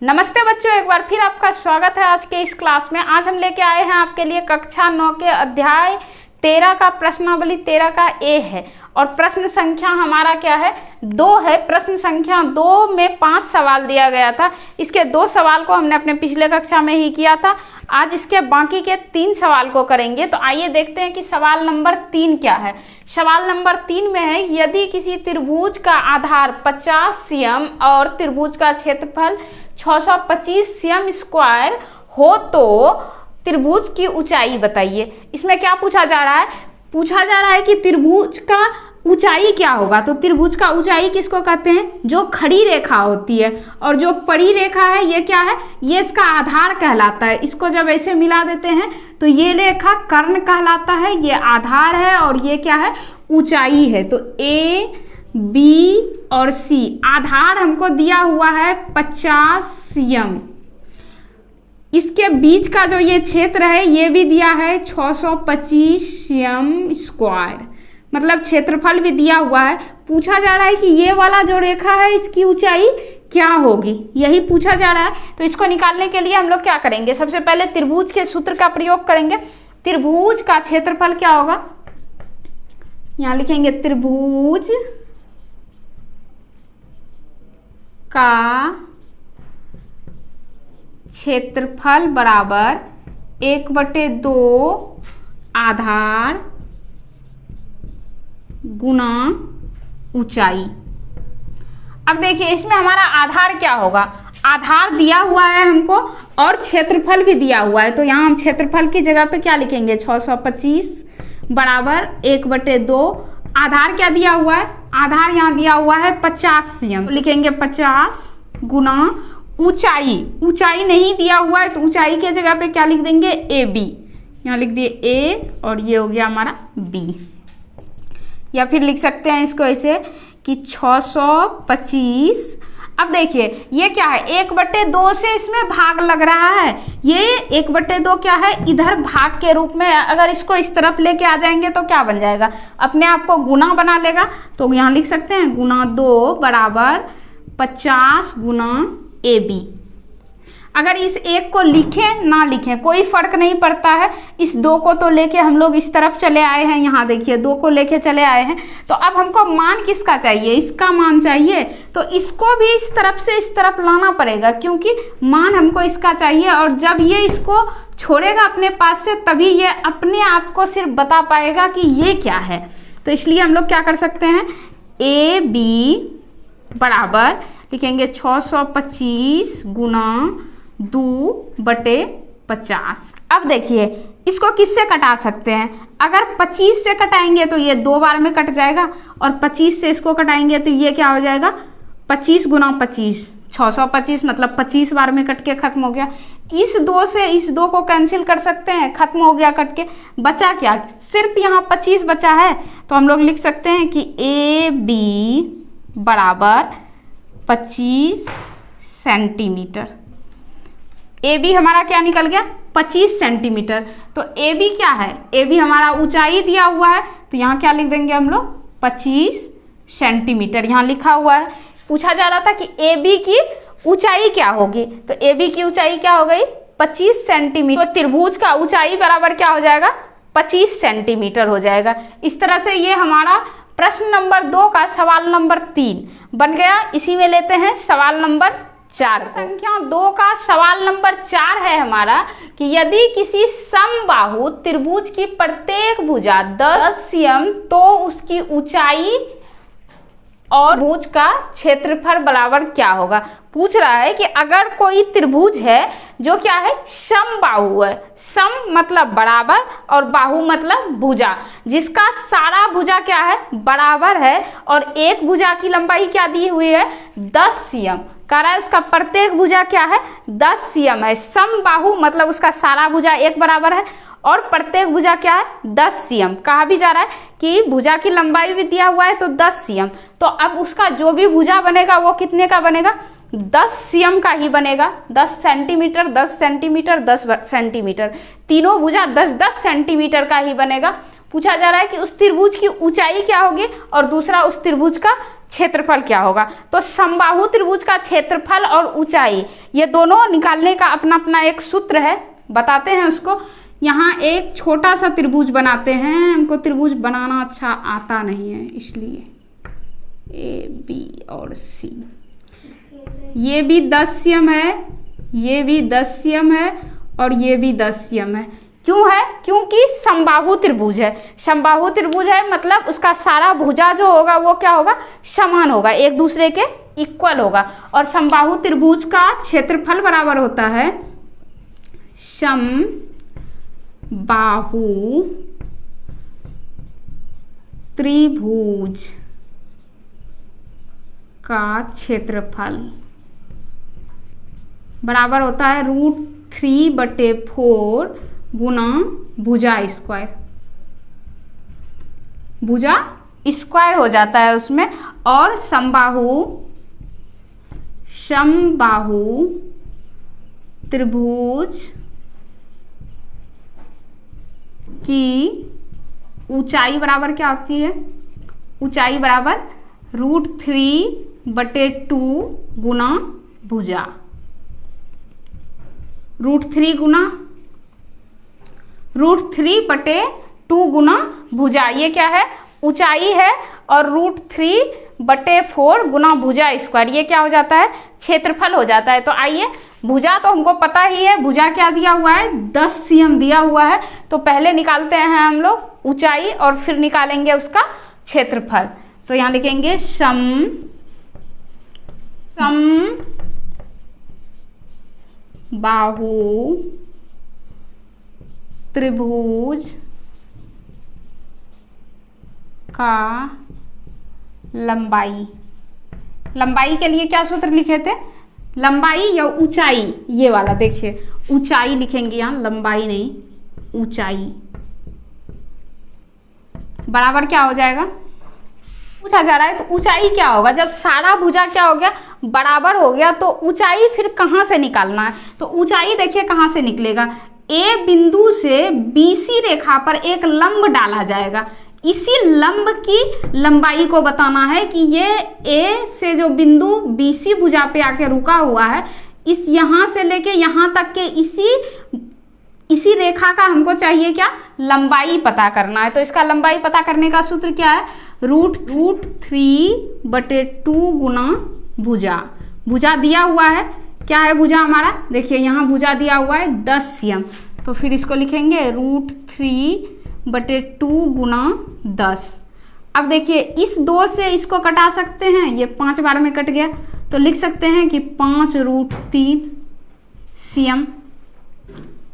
नमस्ते बच्चों, एक बार फिर आपका स्वागत है आज के इस क्लास में। आज हम लेके आए हैं आपके लिए कक्षा 9 के अध्याय 13 का प्रश्नावली 13 का ए है और प्रश्न संख्या हमारा क्या है 2 है। प्रश्न संख्या 2 में 5 सवाल दिया गया था। इसके 2 सवाल को हमने अपने पिछले कक्षा में ही किया था। आज इसके बाकी के 3 सवाल को करेंगे। तो आइए देखते हैं कि सवाल नंबर 3 क्या है। सवाल नंबर 3 में है, यदि किसी त्रिभुज का आधार 50 cm और त्रिभुज का क्षेत्रफल 625 cm स्क्वायर हो तो त्रिभुज की ऊंचाई बताइए। इसमें क्या पूछा जा रहा है? पूछा जा रहा है कि त्रिभुज का ऊंचाई क्या होगा। तो त्रिभुज का ऊंचाई किसको कहते हैं? जो खड़ी रेखा होती है, और जो पड़ी रेखा है ये क्या है? ये इसका आधार कहलाता है। इसको जब ऐसे मिला देते हैं तो ये रेखा कर्ण कहलाता है, ये आधार है और ये क्या है? ऊंचाई है। तो ए बी और सी, आधार हमको दिया हुआ है 50 cm, इसके बीच का जो ये क्षेत्र है ये भी दिया है 625 cm स्क्वायर, मतलब क्षेत्रफल भी दिया हुआ है। पूछा जा रहा है कि ये वाला जो रेखा है इसकी ऊंचाई क्या होगी, यही पूछा जा रहा है। तो इसको निकालने के लिए हम लोग क्या करेंगे? सबसे पहले त्रिभुज के सूत्र का प्रयोग करेंगे। त्रिभुज का क्षेत्रफल क्या होगा? यहां लिखेंगे त्रिभुज का क्षेत्रफल बराबर 1/2 आधार गुना ऊंचाई। अब देखिए इसमें हमारा आधार क्या होगा? आधार दिया हुआ है हमको और क्षेत्रफल भी दिया हुआ है। तो यहाँ हम क्षेत्रफल की जगह पे क्या लिखेंगे? 625 बराबर 1/2। आधार क्या दिया हुआ है? आधार यहाँ दिया हुआ है 50 cm, लिखेंगे 50 गुना ऊंचाई। ऊंचाई नहीं दिया हुआ है तो ऊंचाई के जगह पे क्या लिख देंगे? A B. यहाँ लिख दिए ए और ये हो गया हमारा बी। या फिर लिख सकते हैं इसको ऐसे कि 625। अब देखिए ये क्या है? 1/2 से इसमें भाग लग रहा है। ये 1/2 क्या है? इधर भाग के रूप में। अगर इसको इस तरफ लेके आ जाएंगे तो क्या बन जाएगा? अपने आप को गुना बना लेगा। तो यहाँ लिख सकते हैं गुना 2 बराबर 50 गुना ए बी। अगर इस एक को लिखें ना लिखें कोई फर्क नहीं पड़ता है। इस 2 को तो लेके हम लोग इस तरफ चले आए हैं। यहाँ देखिए 2 को लेके चले आए हैं। तो अब हमको मान किसका चाहिए? इसका मान चाहिए। तो इसको भी इस तरफ से इस तरफ लाना पड़ेगा क्योंकि मान हमको इसका चाहिए। और जब ये इसको छोड़ेगा अपने पास से तभी ये अपने आप को सिर्फ बता पाएगा कि ये क्या है। तो इसलिए हम लोग क्या कर सकते हैं? ए बी बराबर लिखेंगे 625 गुना 2/50। अब देखिए इसको किससे कटा सकते हैं? अगर 25 से कटाएंगे तो ये 2 बार में कट जाएगा और 25 से इसको कटाएंगे तो ये क्या हो जाएगा? 25 गुना 25, 625 मतलब 25 बार में कट के खत्म हो गया। इस 2 से इस 2 को कैंसिल कर सकते हैं, खत्म हो गया कट के। बचा क्या? सिर्फ यहाँ 25 बचा है। तो हम लोग लिख सकते हैं कि ए बी बराबर 25 सेंटीमीटर। ए बी हमारा क्या निकल गया? 25 सेंटीमीटर। तो ए बी क्या है? ए बी हमारा ऊंचाई दिया हुआ है। तो यहाँ क्या लिख देंगे हम लोग? 25 सेंटीमीटर यहाँ लिखा हुआ है। पूछा जा रहा था कि ए बी की ऊंचाई क्या होगी। तो ए बी की ऊंचाई क्या हो गई? 25 सेंटीमीटर। तो त्रिभुज का ऊंचाई बराबर क्या हो जाएगा? 25 सेंटीमीटर हो जाएगा। इस तरह से ये हमारा प्रश्न नंबर 2 का सवाल नंबर 3 बन गया। इसी में लेते हैं सवाल नंबर 4। संख्या 2 का सवाल नंबर 4 है हमारा कि यदि किसी समबाहु त्रिभुज की प्रत्येक भुजा 10 cm तो उसकी ऊंचाई और त्रिभुज का क्षेत्रफल बराबर क्या होगा। पूछ रहा है कि अगर कोई त्रिभुज है जो क्या है? समबाहु है। सम मतलब बराबर और बाहु मतलब भुजा, जिसका सारा भुजा क्या है? बराबर है और एक भुजा की लंबाई क्या दी हुई है? 10 cm। कह रहा है उसका प्रत्येक भुजा क्या है? 10 cm है। समबाहु मतलब उसका सारा भुजा एक बराबर है और प्रत्येक भुजा क्या है? 10 cm। कहा भी जा रहा है कि भुजा की लंबाई भी दिया हुआ है तो 10 cm। तो अब उसका जो भी भुजा बनेगा वो कितने का बनेगा? 10 cm का ही बनेगा। 10 सेंटीमीटर 10 सेंटीमीटर 10 सेंटीमीटर, तीनों भुजा 10-10 सेंटीमीटर का ही बनेगा। पूछा जा रहा है कि उस त्रिभुज की ऊंचाई क्या होगी और दूसरा उस त्रिभुज का क्षेत्रफल क्या होगा। तो समबाहु त्रिभुज का क्षेत्रफल और ऊंचाई ये दोनों निकालने का अपना अपना एक सूत्र है, बताते हैं उसको। यहाँ एक छोटा सा त्रिभुज बनाते हैं, हमको त्रिभुज बनाना अच्छा आता नहीं है इसलिए ए बी और सी। ये भी 10 cm है, ये भी 10 cm है और ये भी 10 cm है। क्यों है? क्योंकि समबाहु त्रिभुज है। समबाहु त्रिभुज है मतलब उसका सारा भुजा जो होगा वो क्या होगा, समान होगा, एक दूसरे के इक्वल होगा। और समबाहु त्रिभुज का क्षेत्रफल बराबर होता है समबाहु त्रिभुज का क्षेत्रफल बराबर होता है √3/4 गुना भुजा स्क्वायर। भुजा स्क्वायर हो जाता है उसमें। और समबाहु त्रिभुज की ऊंचाई बराबर क्या होती है, ऊंचाई बराबर √3/2 गुना भुजा। √3/2 गुना भुजा, ये क्या है, ऊंचाई है। और √3/4 गुना भुजा स्क्वायर, ये क्या हो जाता है, क्षेत्रफल हो जाता है। तो आइए, भुजा तो हमको पता ही है, भुजा क्या दिया हुआ है, 10 cm दिया हुआ है। तो पहले निकालते हैं हम लोग ऊंचाई और फिर निकालेंगे उसका क्षेत्रफल। तो यहाँ लिखेंगे समबाहु त्रिभुज का लंबाई। लंबाई के लिए क्या सूत्र लिखे थे, लंबाई या ऊंचाई, ये वाला देखिए, ऊंचाई लिखेंगे यहाँ, लंबाई नहीं, ऊंचाई बराबर क्या हो जाएगा, पूछा जा रहा है तो ऊंचाई क्या होगा। जब सारा भुजा क्या हो गया, बराबर हो गया, तो ऊंचाई फिर कहाँ से निकालना है। तो ऊंचाई देखिए कहाँ से निकलेगा, ए बिंदु से बीसी रेखा पर एक लंब डाला जाएगा। इसी लंब की लंबाई को बताना है कि ये ए से जो बिंदु बीसी भुजा पे आके रुका हुआ है, इस यहाँ से लेके यहाँ तक के इसी रेखा का हमको चाहिए क्या, लंबाई पता करना है। तो इसका लंबाई पता करने का सूत्र क्या है, √3/2 गुना भुजा। भुजा दिया हुआ है, क्या है भुजा हमारा, देखिए यहाँ भुजा दिया हुआ है 10 cm। तो फिर इसको लिखेंगे √3/2 गुना 10। अब देखिए इस 2 से इसको कटा सकते हैं, ये 5 बार में कट गया, तो लिख सकते हैं कि 5√3 cm।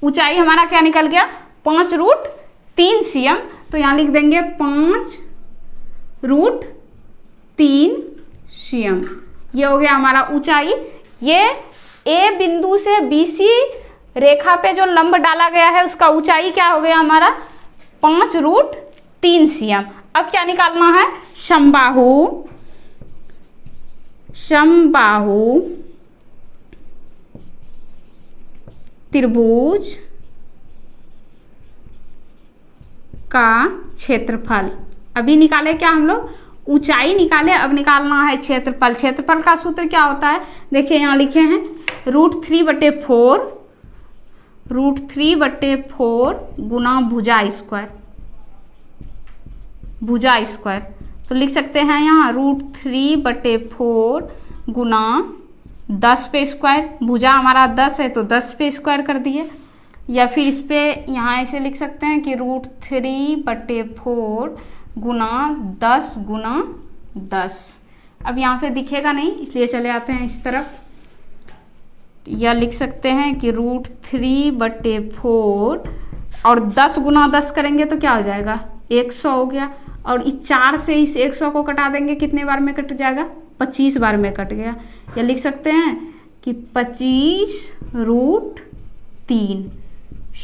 ऊंचाई हमारा क्या निकल गया, 5√3 cm। तो यहाँ लिख देंगे 5√3 cm। ये हो गया हमारा ऊंचाई। ये ए बिंदु से बीसी रेखा पे जो लंब डाला गया है उसका ऊंचाई क्या हो गया हमारा, 5√3 cm। अब क्या निकालना है, समबाहु त्रिभुज का क्षेत्रफल। अभी निकाले क्या हम लोग, ऊंचाई निकाले, अब निकालना है क्षेत्रफल। क्षेत्रफल का सूत्र क्या होता है, देखिए यहाँ लिखे हैं √3/4 गुना भुजा स्क्वायर। भुजा स्क्वायर तो लिख सकते हैं यहाँ √3/4 गुना 10 पे स्क्वायर। भुजा हमारा 10 है तो 10 पे स्क्वायर कर दिए, या फिर इस पे यहाँ ऐसे लिख सकते हैं कि √3/4 गुना 10 गुना 10। अब यहाँ से दिखेगा नहीं इसलिए चले आते हैं इस तरफ, या लिख सकते हैं कि √3/4 और 10 गुना 10 करेंगे तो क्या हो जाएगा, 100 हो गया। और इस 4 से इस 100 को कटा देंगे, कितने बार में कट जाएगा, 25 बार में कट गया। या लिख सकते हैं कि 25√3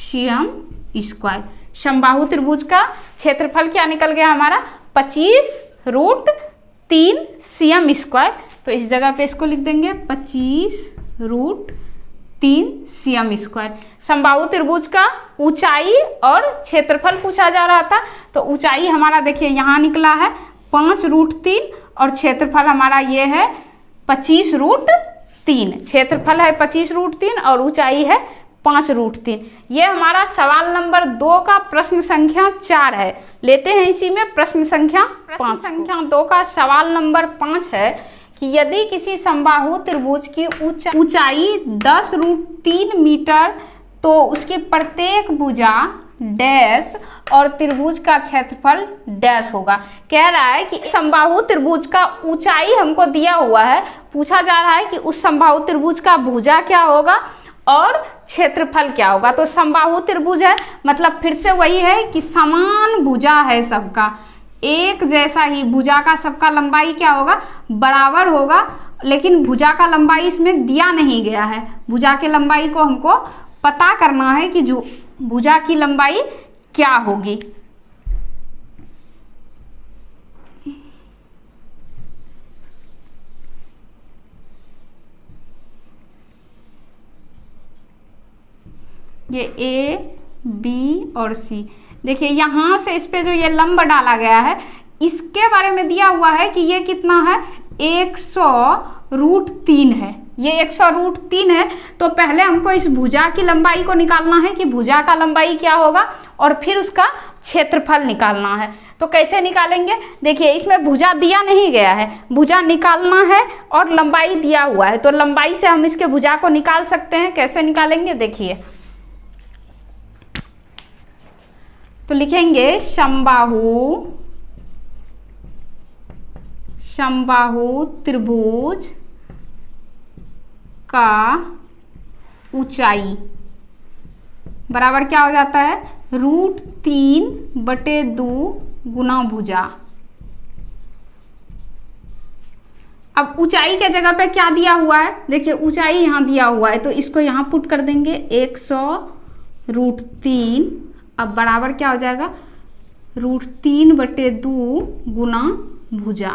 cm स्क्वायर। समबाहु त्रिभुज का क्षेत्रफल क्या निकल गया हमारा, 25√3 cm स्क्वायर। तो इस जगह पे इसको लिख देंगे 25√3 cm स्क्वायर। समबाहु त्रिभुज का ऊंचाई और क्षेत्रफल पूछा जा रहा था, तो ऊंचाई हमारा देखिए यहाँ निकला है 5√3 और क्षेत्रफल हमारा ये है 25√3। क्षेत्रफल है 25√3 और ऊंचाई है 5√3। ये हमारा सवाल नंबर 2 का प्रश्न संख्या 4 है। लेते हैं इसी में प्रश्न संख्या 5। संख्या 2 का सवाल नंबर 5 है कि यदि किसी समबाहु त्रिभुज की ऊंचाई 10√3 मीटर तो उसकी प्रत्येक भुजा डैश और त्रिभुज का क्षेत्रफल डैश होगा। कह रहा है कि समबाहु त्रिभुज का ऊंचाई हमको दिया हुआ है, पूछा जा रहा है कि उस समबाहु त्रिभुज का भुजा क्या होगा और क्षेत्रफल क्या होगा। तो समबाहु त्रिभुज है मतलब फिर से वही है कि समान भुजा है सबका, एक जैसा ही भुजा का सबका लंबाई क्या होगा, बराबर होगा। लेकिन भुजा का लंबाई इसमें दिया नहीं गया है। भुजा की लंबाई को हमको पता करना है कि जो भुजा की लंबाई क्या होगी। ये ए बी और सी, देखिए यहाँ से इस पे जो ये लंब डाला गया है इसके बारे में दिया हुआ है कि ये कितना है, 100√3 है। ये 100√3 है। तो पहले हमको इस भुजा की लंबाई को निकालना है कि भुजा का लंबाई क्या होगा और फिर उसका क्षेत्रफल निकालना है। तो कैसे निकालेंगे, देखिए इसमें भुजा दिया नहीं गया है, भुजा निकालना है और लंबाई दिया हुआ है। तो लंबाई से हम इसके भुजा को निकाल सकते हैं। कैसे निकालेंगे देखिए, तो लिखेंगे समबाहु त्रिभुज का ऊंचाई बराबर क्या हो जाता है, √3/2 गुना भुजा। अब ऊंचाई के जगह पे क्या दिया हुआ है, देखिए ऊंचाई यहाँ दिया हुआ है तो इसको यहाँ पुट कर देंगे 100√3। अब बराबर क्या हो जाएगा, √3/2 गुना भुजा।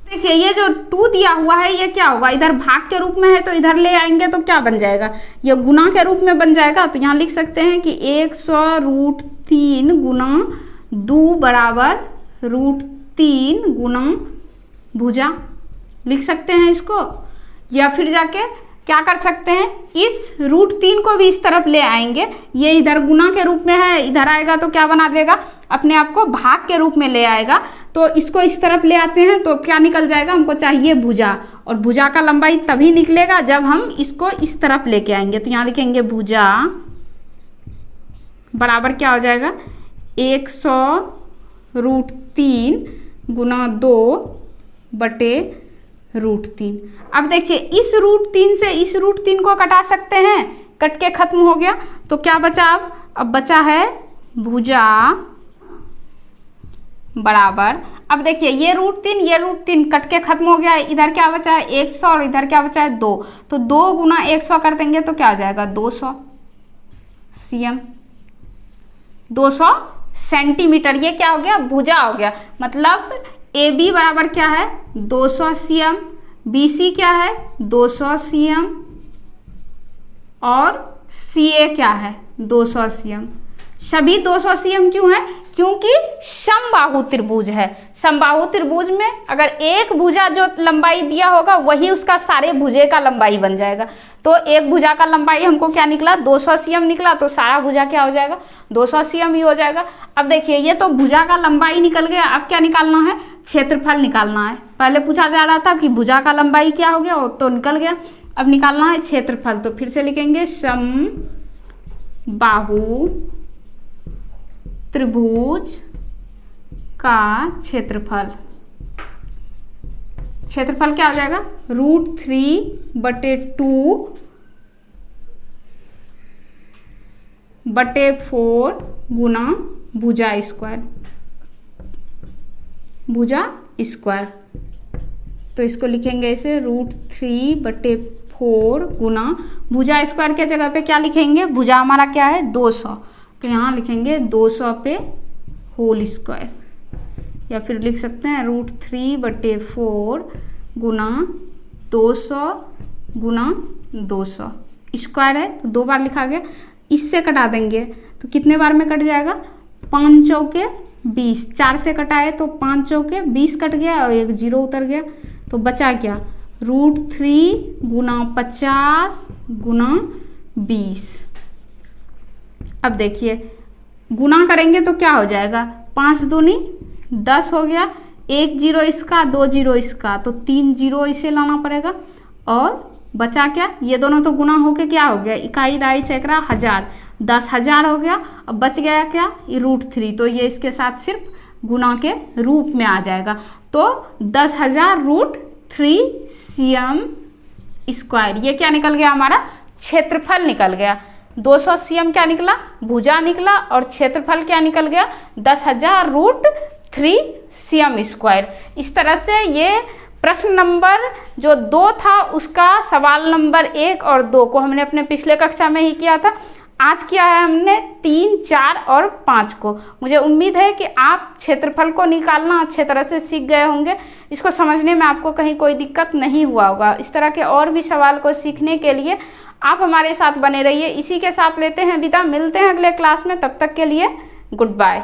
देखिए ये जो 2 दिया हुआ है ये क्या होगा, इधर भाग के रूप में है तो इधर ले आएंगे तो क्या बन जाएगा, ये गुना के रूप में बन जाएगा। तो यहाँ लिख सकते हैं कि 100√3 गुना 2 बराबर √3 गुना भुजा, लिख सकते हैं इसको। या फिर जाके क्या कर सकते हैं, इस √3 को भी इस तरफ ले आएंगे, ये इधर गुना के रूप में है, इधर आएगा तो क्या बना देगा, अपने आप को भाग के रूप में ले आएगा। तो इसको इस तरफ ले आते हैं तो क्या निकल जाएगा, हमको चाहिए भुजा, और भुजा का लंबाई तभी निकलेगा जब हम इसको इस तरफ लेके आएंगे। तो यहाँ लिखेंगे भुजा बराबर क्या हो जाएगा, 100√3 गुना 2/√3। अब देखिए इस √3 से इस √3 को कटा सकते हैं, कट के खत्म हो गया। तो क्या बचा, अब बचा है भुजा बराबर, अब देखिए ये √3 कट के खत्म हो गया है। इधर क्या बचा है 100 और इधर क्या बचा है 2, तो 2 गुना 100 कर देंगे तो क्या हो जाएगा 200 cm, 200 सेंटीमीटर। ये क्या हो गया, भुजा हो गया। मतलब AB बराबर क्या है 200 cm, BC क्या है 200 cm और CA क्या है 200 cm। सभी 200 cm क्यों है, क्योंकि समबाहु त्रिभुज है। समबाहु त्रिभुज में अगर एक भुजा जो लंबाई दिया होगा वही उसका सारे भुजे का लंबाई बन जाएगा। तो एक भुजा का लंबाई हमको क्या निकला 200 cm निकला, तो सारा भुजा क्या हो जाएगा 200 cm ही हो जाएगा। अब देखिए ये तो भुजा का लंबाई निकल गया, अब क्या निकालना है, क्षेत्रफल निकालना है। पहले पूछा जा रहा था कि भुजा का लंबाई क्या हो गया, तो निकल गया, अब निकालना है क्षेत्रफल। तो फिर से लिखेंगे समबाहु त्रिभुज का क्षेत्रफल, क्षेत्रफल क्या हो जाएगा √3/2/4 गुना भुजा स्क्वायर, भुजा स्क्वायर। तो इसको लिखेंगे ऐसे √3/4 गुना भुजा स्क्वायर के जगह पे क्या लिखेंगे, भुजा हमारा क्या है 200, तो यहाँ लिखेंगे 200 पे होल स्क्वायर, या फिर लिख सकते हैं √3/4 गुना 200 गुना 200 स्क्वायर है तो 2 बार लिखा गया। इससे कटा देंगे तो कितने बार में कट जाएगा, 5 चौके 20, 4 से कटाए तो 5 चौके 20 कट गया और एक 0 उतर गया तो बचा क्या, √3 गुना 50 गुना 20। अब देखिए गुना करेंगे तो क्या हो जाएगा, 5 दूनी 10 हो गया, 1 0 इसका 2 0 इसका तो 3 0 इसे लाना पड़ेगा और बचा क्या, ये दोनों तो गुना होके क्या हो गया, इकाई दाई सैकड़ा हजार, 10,000 हो गया। अब बच गया क्या, ये √3 तो ये इसके साथ सिर्फ गुना के रूप में आ जाएगा तो 10,000 √3 cm स्क्वायर। ये क्या निकल गया, हमारा क्षेत्रफल निकल गया। 200 cm क्या निकला, भुजा निकला और क्षेत्रफल क्या निकल गया, 10,000 √3 cm स्क्वायर। इस तरह से ये प्रश्न नंबर जो 2 था उसका सवाल नंबर 1 और 2 को हमने अपने पिछले कक्षा में ही किया था। आज किया है हमने 3, 4 और 5 को। मुझे उम्मीद है कि आप क्षेत्रफल को निकालना अच्छे तरह से सीख गए होंगे। इसको समझने में आपको कहीं कोई दिक्कत नहीं हुआ होगा। इस तरह के और भी सवाल को सीखने के लिए आप हमारे साथ बने रहिए। इसी के साथ लेते हैं विदा, मिलते हैं अगले क्लास में, तब तक के लिए गुड बाय।